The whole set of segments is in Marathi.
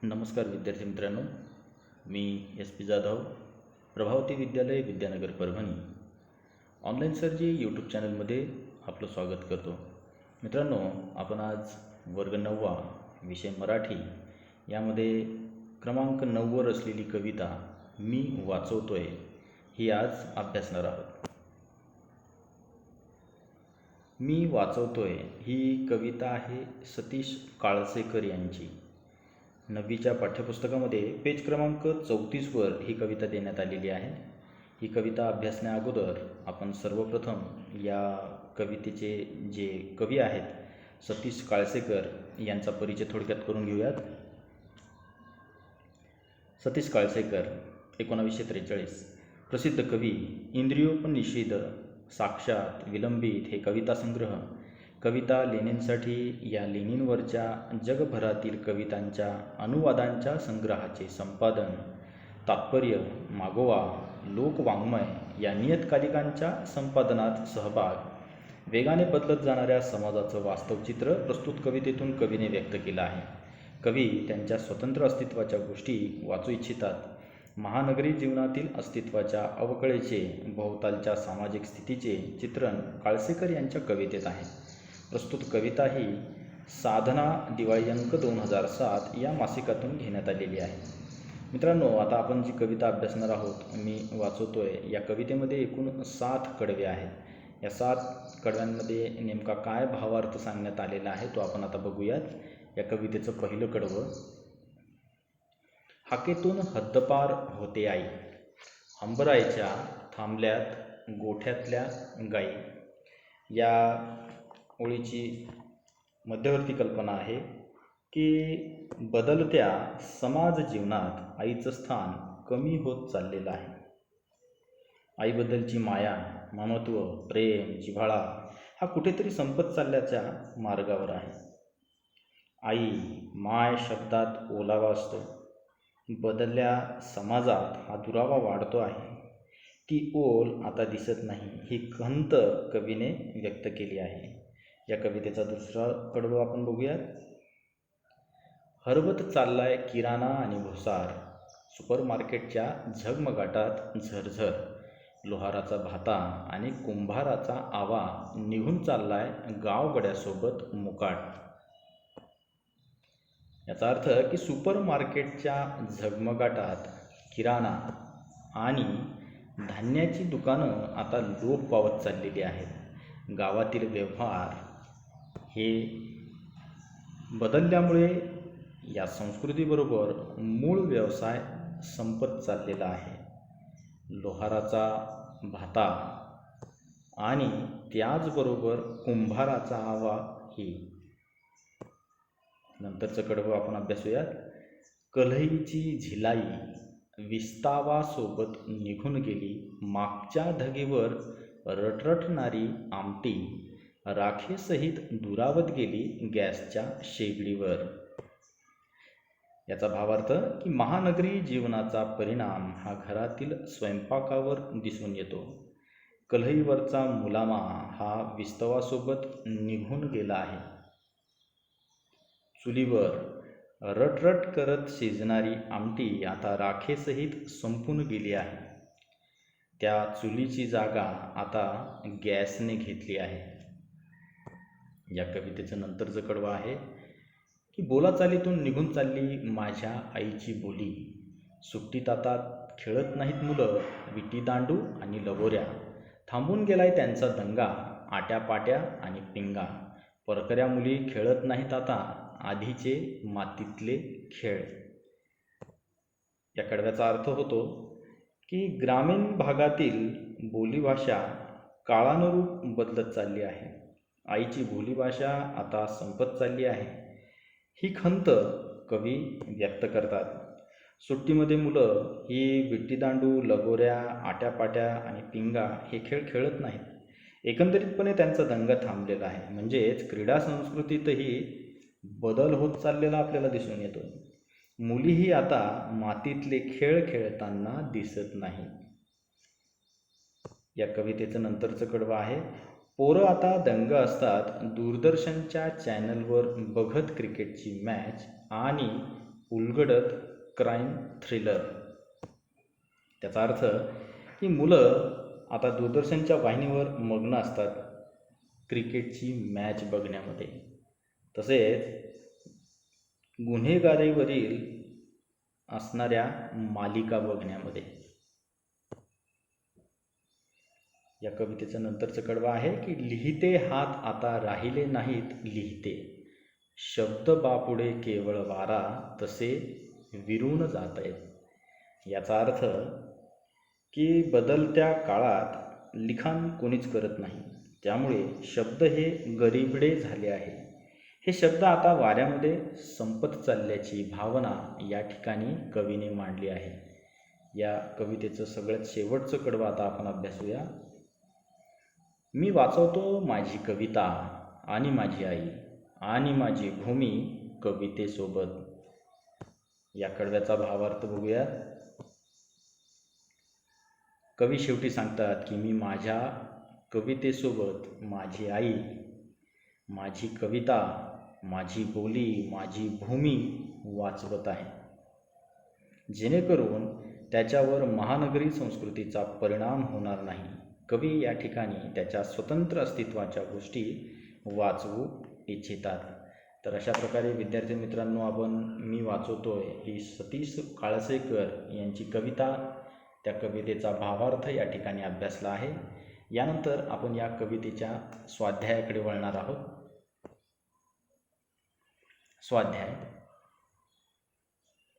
नमस्कार विद्यार्थी मित्रांनो, मी एस पी जाधव, प्रभावती विद्यालय विद्यानगर परभणी ऑनलाईन सरजी यूट्यूब चॅनलमध्ये आपलं स्वागत करतो. मित्रांनो, आपण आज वर्ग 9वा विषय मराठी यामध्ये क्रमांक 9वर असलेली कविता मी वाचवतोय ही आज अभ्यासणार आहोत. मी वाचवतोय ही कविता आहे सतीश काळसेकर यांची. 9वीच्या पाठ्यपुस्तकामध्ये पेज क्रमांक 34वर ही कविता देण्यात आलेली आहे. ही कविता अभ्यासण्या अगोदर आपण सर्वप्रथम या कवितेचे जे कवी आहेत सतीश काळसेकर यांचा परिचय थोडक्यात करून घेऊयात. सतीश काळसेकर 1943, प्रसिद्ध कवी, इंद्रियोपनिषद, साक्षात, विलंबित हे कविता संग्रह, कविता लेनिनसाठी या लेनिनवरच्या जगभरातील कवितांच्या अनुवादांच्या संग्रहाचे संपादन, तात्पर्य, मागोवा, लोकवाङ्मय या नियतकालिकांच्या संपादनात सहभाग, वेगाने बदलत जाणाऱ्या समाजाचं वास्तवचित्र प्रस्तुत कवितेतून कवीने व्यक्त केलं आहे. कवी त्यांच्या स्वतंत्र अस्तित्वाच्या गोष्टी वाचू इच्छितात. महानगरी जीवनातील अस्तित्वाच्या अवकळेचे, भोवतालच्या सामाजिक स्थितीचे चित्रण काळसेकर यांच्या कवितेत आहे. प्रस्तुत कविता ही साधना दिवाळी अंक 2007 या मासिकातून घेण्यात आलेली आहे. मित्रांनो, आता आपण जी कविता अभ्यासणार आहोत, मी वाचवतोय, या कवितेमध्ये एकूण 7 कडवे आहेत. या 7 कडव्यांमध्ये नेमका काय भावार्थ सांगण्यात आलेला आहे तो आपण आता बघूयात. या कवितेचं पहिलं कडवं, हाकेतून हद्दपार होते आई, हंबरायच्या थांबल्यात गोठ्यातल्या गाई. या ओळीची मध्यवर्ती कल्पना आहे की बदलत्या समाज जीवनात आईचं स्थान कमी होत चाललेलं आहे. आईबद्दलची माया, ममत्व, प्रेम, जिव्हाळा हा कुठेतरी संपत चालल्याच्या मार्गावर आहे. आई, माय शब्दात ओलावा असतो. बदलल्या समाजात हा दुरावा वाढतो आहे. ती ओल आता दिसत नाही, ही खंत कवीने व्यक्त केली आहे. या कवितेचा दुसरा कडवं आपण बघूयात. हरवत चाललाय किराणा आणि भुसार, सुपरमार्केटच्या झगमगाटात झरझर, लोहाराचा भाता आणि कुंभाराचा आवा निघून चाललाय गावगड्यासोबत मुकाट. याचा अर्थ की सुपरमार्केटच्या झगमगाटात किराणा आणि धान्याची दुकानं आता लोप पावत चाललेली आहेत. गावातील व्यवहार हे बदलल्यामुळे या संस्कृतीबरोबर मूळ व्यवसाय संपत चाललेला आहे. लोहाराचा भाता आणि त्याचबरोबर कुंभाराचा आवा ही. नंतरचं कडवं आपण अभ्यासूयात. कल्हईची झिलाई विस्तावासोबत निघून गेली, मागच्या धगीवर रटरटणारी आमटी राखेसहित दुरावत गेली गॅसच्या शेगडीवर. याचा भावार्थ की महानगरी जीवनाचा परिणाम हा घरातील स्वयंपाकावर दिसून येतो. कल्हईवरचा मुलामा हा विस्तवासोबत निघून गेला आहे. चुलीवर रटरट करत शिजणारी आमटी आता राखेसहित संपून गेली आहे. त्या चुलीची जागा आता गॅसने घेतली आहे. या कवितेचं नंतरचं कडवं आहे की बोलाचालीतून निघून चालली माझ्या आईची बोली, सुट्टीत आता खेळत नाहीत मुलं विटीदांडू आणि लगोऱ्या, थांबून गेलाय त्यांचा दंगा, आट्यापाट्या आणि पिंगा, परकऱ्या मुली खेळत नाहीत आता आधीचे मातीतले खेळ. या कडव्याचा अर्थ होतो की ग्रामीण भागातील बोलीभाषा काळानुरूप बदलत चालली आहे. आईची बोलीभाषा आता संपत चालली आहे, ही खंत कवी व्यक्त करतात. सुट्टीमध्ये मुलं ही विट्टीदांडू, लगोऱ्या, आट्यापाट्या आणि पिंगा हे खेळ खेळत नाहीत. एकंदरीतपणे त्यांचा दंगा थांबलेला आहे. म्हणजेच क्रीडा संस्कृतीतही बदल होत चाललेला आपल्याला दिसून येतो. मुलीही आता मातीतले खेळ खेळताना दिसत नाही. या कवितेचं नंतरचं कडवं आहे. पोरं आता दंग असतात दूरदर्शनच्या चॅनलवर बघत क्रिकेटची मॅच आणि उलगडत क्राईम थ्रिलर. त्याचा अर्थ की मुलं आता दूरदर्शनच्या वाहिनीवर मग्न असतात क्रिकेटची मॅच बघण्यामध्ये, तसेच गुन्हेगारीवरील असणाऱ्या मालिका बघण्यामध्ये. या कवितेचं नंतरचं कडवं आहे की लिहिते हात आता राहिले नाहीत लिहिते, शब्द बापुढे केवळ वारा तसे विरून जात आहेत. याचा अर्थ की बदलत्या काळात लिखाण कोणीच करत नाही, त्यामुळे शब्द हे गरिबडे झाले आहे. हे शब्द आता वाऱ्यामध्ये संपत चालल्याची भावना या ठिकाणी कवीने मांडली आहे. या कवितेचं सगळ्यात शेवटचं कडवं आता आपण अभ्यासूया. मी वाचवतो माझी कविता आणि माझी आई आणि माझी भूमी कवितेसोबत. या कडव्याचा भावार्थ बघूया. कवी शेवटी सांगतात की मी माझ्या कवितेसोबत माझी आई, माझी कविता, माझी बोली, माझी भूमी वाचवत आहे, जेणेकरून त्याच्यावर महानगरी संस्कृतीचा परिणाम होणार नाही. कवी या ठिकाणी त्याच्या स्वतंत्र अस्तित्वाच्या गोष्टी वाचवू इच्छितात. तर अशा प्रकारे विद्यार्थी मित्रांनो, आपण मी वाचवतोय ही सतीश काळसेकर यांची कविता, त्या कवितेचा भावार्थ या ठिकाणी अभ्यासला आहे. यानंतर आपण या कवितेच्या स्वाध्यायाकडे वळणार आहोत.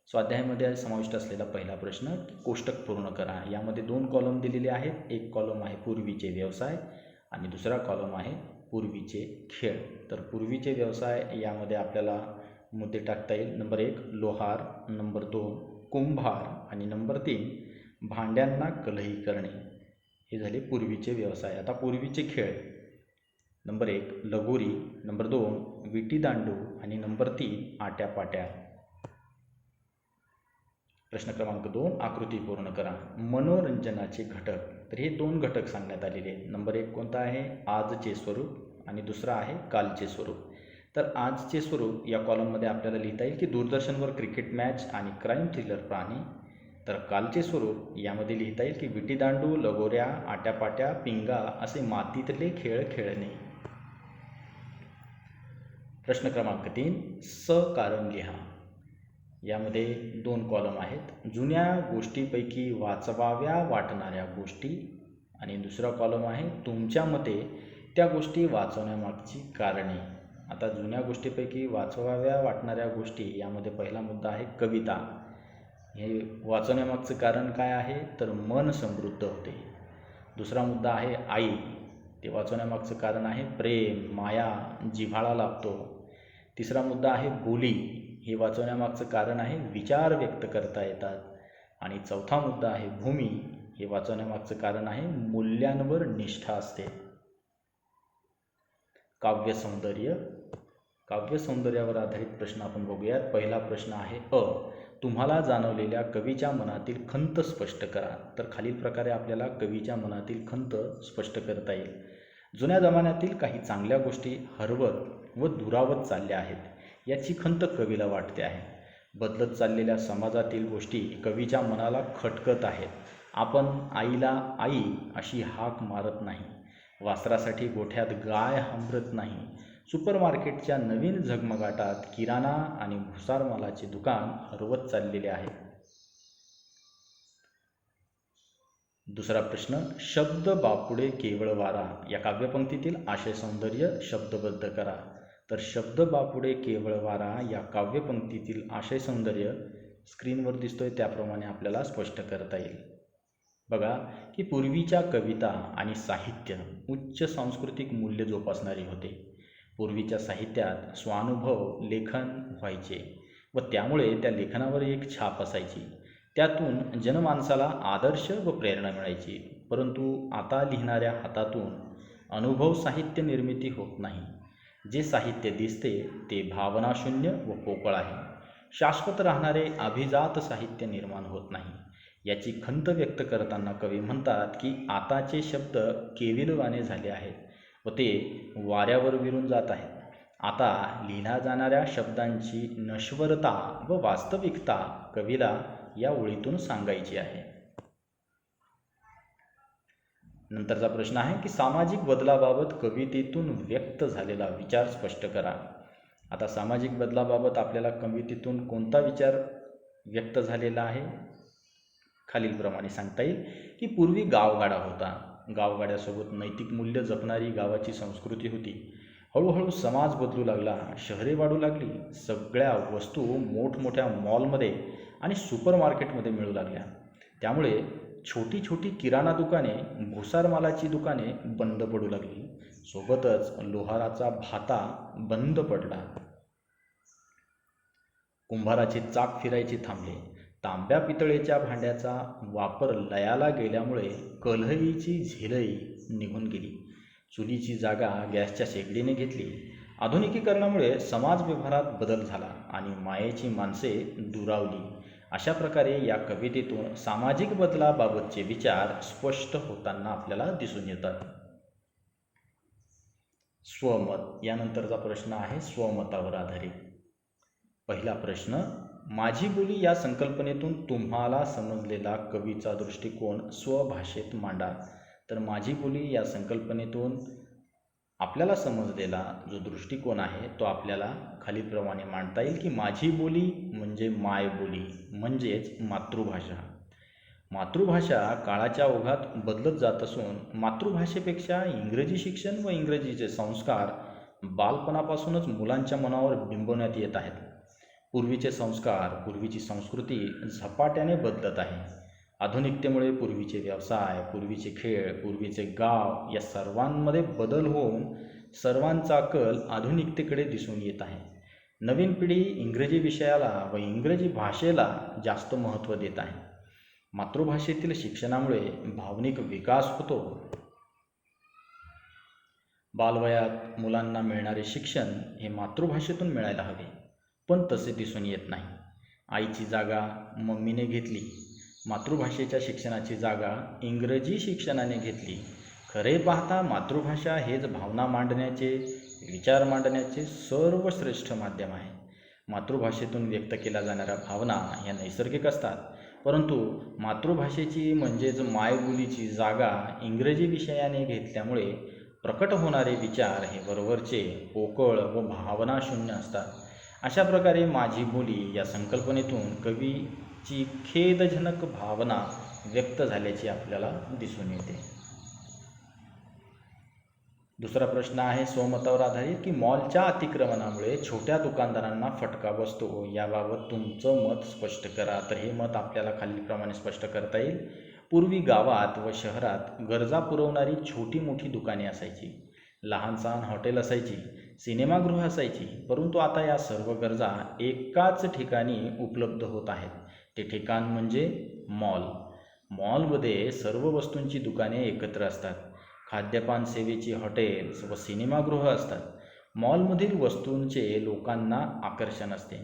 स्वाध्यायामध्ये समाविष्ट असलेला पहिला प्रश्न, कोष्टक पूर्ण करा. यामध्ये 2 कॉलम दिलेले आहेत. एक कॉलम आहे पूर्वीचे व्यवसाय आणि दुसरा कॉलम आहे पूर्वीचे खेळ. तर पूर्वीचे व्यवसाय यामध्ये आपल्याला मुद्दे टाकता येईल. नंबर 1 लोहार, नंबर 2 कुंभार आणि नंबर 3 भांड्यांना कलही करणे. हे झाले पूर्वीचे व्यवसाय. आता पूर्वीचे खेळ, नंबर 1 लगोरी, नंबर 2 विटीदांडू आणि नंबर 3 आट्यापाट्या. प्रश्न क्रमांक 2 आकृती पूर्ण करा. मनोरंजनाचे घटक. तर हे 2 घटक सांगण्यात आलेले आहेत. नंबर 1 कोणता आहे, आजचे स्वरूप आणि दुसरा आहे कालचे स्वरूप. तर आजचे स्वरूप या कॉलममध्ये आपल्याला लिहिता येईल की दूरदर्शनवर क्रिकेट मॅच आणि क्राईम थ्रिलर पाहणे. तर कालचे स्वरूप यामध्ये लिहिता येईल की विटीदांडू, लगोऱ्या, आट्यापाट्या, पिंगा असे मातीतले खेळ खेळणे. प्रश्न क्रमांक 3 सकारण लिहा. यामध्ये 2 कॉलम आहेत. जुन्या गोष्टीपैकी वाचवाव्या वाटणाऱ्या गोष्टी आणि दुसरा कॉलम आहे तुमच्या मते त्या गोष्टी वाचवण्यामागची कारणे. आता जुन्या गोष्टीपैकी वाचवाव्या वाटणाऱ्या गोष्टी यामध्ये पहिला मुद्दा आहे कविता. हे वाचवण्यामागचं कारण काय आहे, तर मन समृद्ध होते. दुसरा मुद्दा आहे आई. ते वाचवण्यामागचं कारण आहे प्रेम, माया, जिव्हाळा लाभतो. तिसरा मुद्दा आहे बोली. हे वाचवण्यामागचं कारण आहे विचार व्यक्त करता येतात. आणि चौथा मुद्दा आहे भूमी. हे वाचवण्यामागचं कारण आहे मूल्यांवर निष्ठा असते. काव्य सौंदर्य. काव्य सौंदर्यावर आधारित प्रश्न आपण बघूयात. पहिला प्रश्न आहे तुम्हाला जाणवलेल्या कवीच्या मनातील खंत स्पष्ट करा. तर खालील प्रकारे आपल्याला कवीच्या मनातील खंत स्पष्ट करता येईल. जुन्या जमान्यातील काही चांगल्या गोष्टी हरवत व दुरावत चालल्या आहेत याची खंत कवीला वाटते आहे. बदलत चाललेल्या समाजातील गोष्टी कवीच्या मनाला खटकत आहेत. आपण आईला आई अशी हाक मारत नाही, वासरासाठी गोठ्यात गाय हंबरत नाही, सुपरमार्केटच्या नवीन झगमगाटात किराणा आणि भुसार मालाचे दुकान हरवत चाललेले आहे. दुसरा प्रश्न शब्द बापुडे केवळ वारा या काव्यपंक्तीतील आशय सौंदर्य शब्दबद्ध करा. तर शब्द बापुडे केवळ वारा या काव्यपंक्तीतील आशय सौंदर्य स्क्रीनवर दिसतोय त्याप्रमाणे आपल्याला स्पष्ट करता येईल. बघा की पूर्वीच्या कविता आणि साहित्य उच्च सांस्कृतिक मूल्य जोपासणारे होते. पूर्वीच्या साहित्यात स्वानुभव लेखन व्हायचे व त्यामुळे त्या लेखनावर एक छाप असायची. त्यातून जनमानसाला आदर्श व प्रेरणा मिळायची. परंतु आता लिहिणाऱ्या हातातून अनुभव साहित्य निर्मिती होत नाही. जे साहित्य दिसते ते भावनाशून्य व पोकळ आहे. शाश्वत राहणारे अभिजात साहित्य निर्माण होत नाही. याची खंत व्यक्त करताना कवी म्हणतात की आताचे शब्द केविलवाणे झाले आहेत व ते वाऱ्यावर विरून जात आहेत. आता लिहिल्या जाणाऱ्या शब्दांची नश्वरता व वास्तविकता कवीला या ओळीतून सांगायची आहे. नंतरचा प्रश्न आहे की सामाजिक बदलाबाबत कवितेतून व्यक्त झालेला विचार स्पष्ट करा. आता सामाजिक बदलाबाबत आपल्याला कवितेतून कोणता विचार व्यक्त झालेला आहे? खालीलप्रमाणे सांगता येईल की पूर्वी गावगाडा होता. गावगाड्यासोबत नैतिक मूल्य जपणारी गावाची संस्कृती होती. हळूहळू समाज बदलू लागला, शहरे वाढू लागली, सगळ्या वस्तू मोठमोठ्या मॉलमध्ये आणि सुपर मार्केटमध्ये मिळू लागल्या. त्यामुळे छोटी छोटी किराणा दुकाने, भुसार मालाची दुकाने बंद पडू लागली. सोबतच लोहाराचा भाता बंद पडला. कुंभाराचे चाक फिरायचे थांबले. तांब्या पितळेच्या भांड्याचा वापर लयाला गेल्यामुळे कल्हईची झिलई निघून गेली. चुलीची जागा गॅसच्या शेगडीने घेतली. आधुनिकीकरणामुळे समाज व्यवहारात बदल झाला आणि मायेची माणसे दुरावली. अशा प्रकारे या कवितेतून सामाजिक बदलाबाबतचे विचार स्पष्ट होताना आपल्याला दिसून येतात. स्वमत यानंतरचा प्रश्न आहे स्वमतावर आधारित. पहिला प्रश्न, माझी बोली या संकल्पनेतून तुम्हाला समजलेला कवीचा दृष्टिकोन स्वभाषेत मांडा. तर माझी बोली या संकल्पनेतून आपल्याला समजलेला जो दृष्टिकोन आहे तो आपल्याला खालीलप्रमाणे मांडता येईल की माझी बोली म्हणजे मायबोली म्हणजेच मातृभाषा. मातृभाषा काळाच्या ओघात बदलत जात असून मातृभाषेपेक्षा इंग्रजी शिक्षण व इंग्रजीचे संस्कार बालपणापासूनच मुलांच्या मनावर बिंबवण्यात येत आहेत. पूर्वीचे संस्कार, पूर्वीची संस्कृती झपाट्याने बदलत आहे. आधुनिकतेमुळे पूर्वीचे व्यवसाय, पूर्वीचे खेळ, पूर्वीचे गाव या सर्वांमध्ये बदल होऊन सर्वांचा कल आधुनिकतेकडे दिसून येत आहे. नवीन पिढी इंग्रजी विषयाला व इंग्रजी भाषेला जास्त महत्त्व देत आहे. मातृभाषेतील शिक्षणामुळे भावनिक विकास होतो. बालवयात मुलांना मिळणारे शिक्षण हे मातृभाषेतून मिळायला हवे, पण तसे दिसून येत नाही. आईची जागा मम्मीने घेतली. मातृभाषेच्या शिक्षणाची जागा इंग्रजी शिक्षणाने घेतली. खरे पाहता मातृभाषा हेच भावना मांडण्याचे, विचार मांडण्याचे सर्वश्रेष्ठ माध्यम आहे. मातृभाषेतून व्यक्त केल्या जाणाऱ्या भावना ह्या नैसर्गिक असतात, परंतु मातृभाषेची म्हणजेच मायबोलीची जागा इंग्रजी विषयाने घेतल्यामुळे प्रकट होणारे विचार हे वरवरचे, पोकळ व भावनाशून्य असतात. अशा प्रकारे माझी बोली या संकल्पनेतून कवीची खेदजनक भावना व्यक्त झाल्याची आपल्याला दिसून येते. दुसरा प्रश्न आहे स्वमतावर आधारित की मॉलच्या अतिक्रमणामुळे छोट्या दुकानदारांना फटका बसतो, याबाबत तुमचं मत स्पष्ट करा. तर हे मत आपल्याला खालीलप्रमाणे स्पष्ट करता येईल. पूर्वी गावात व शहरात गरजा पुरवणारी छोटी मोठी दुकाने असायची, लहान सहान हॉटेल असायची, सिनेमागृह असायची, परंतु आता या सर्व गरजा एकाच ठिकाणी उपलब्ध होत आहेत. ते ठिकाण म्हणजे मॉल. मॉलमध्ये सर्व वस्तूंची दुकाने एकत्र असतात. खाद्यपान सेवेची हॉटेल्स व सिनेमागृह असतात. मॉलमधील वस्तूंचे लोकांना आकर्षण असते.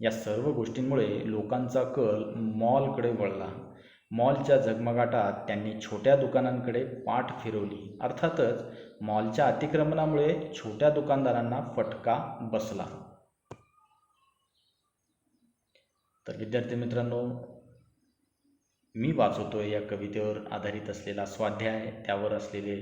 या सर्व गोष्टींमुळे लोकांचा कल मॉलकडे वळला. मॉलच्या झगमगाटात त्यांनी छोट्या दुकानांकडे पाठ फिरवली. अर्थातच मॉलच्या अतिक्रमणामुळे छोट्या दुकानदारांना फटका बसला. तर विद्यार्थी मित्रांनो, मी वाचवतोय या कवितेवर आधारित असलेला स्वाध्याय, त्यावर असलेले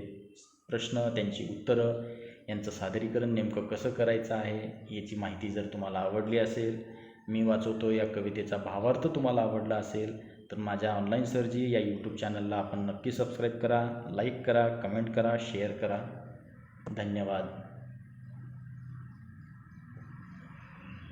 प्रश्न, त्यांची उत्तरं, यांचं सादरीकरण नेमकं कसं करायचं आहे याची माहिती जर तुम्हाला आवडली असेल, मी वाचवतो या कवितेचा भावार्थ तुम्हाला आवडला असेल, तर माझ्या ऑनलाईन सरजी या यूट्यूब चॅनलला आपण नक्की सबस्क्राईब करा, लाईक करा, कमेंट करा, शेअर करा. धन्यवाद.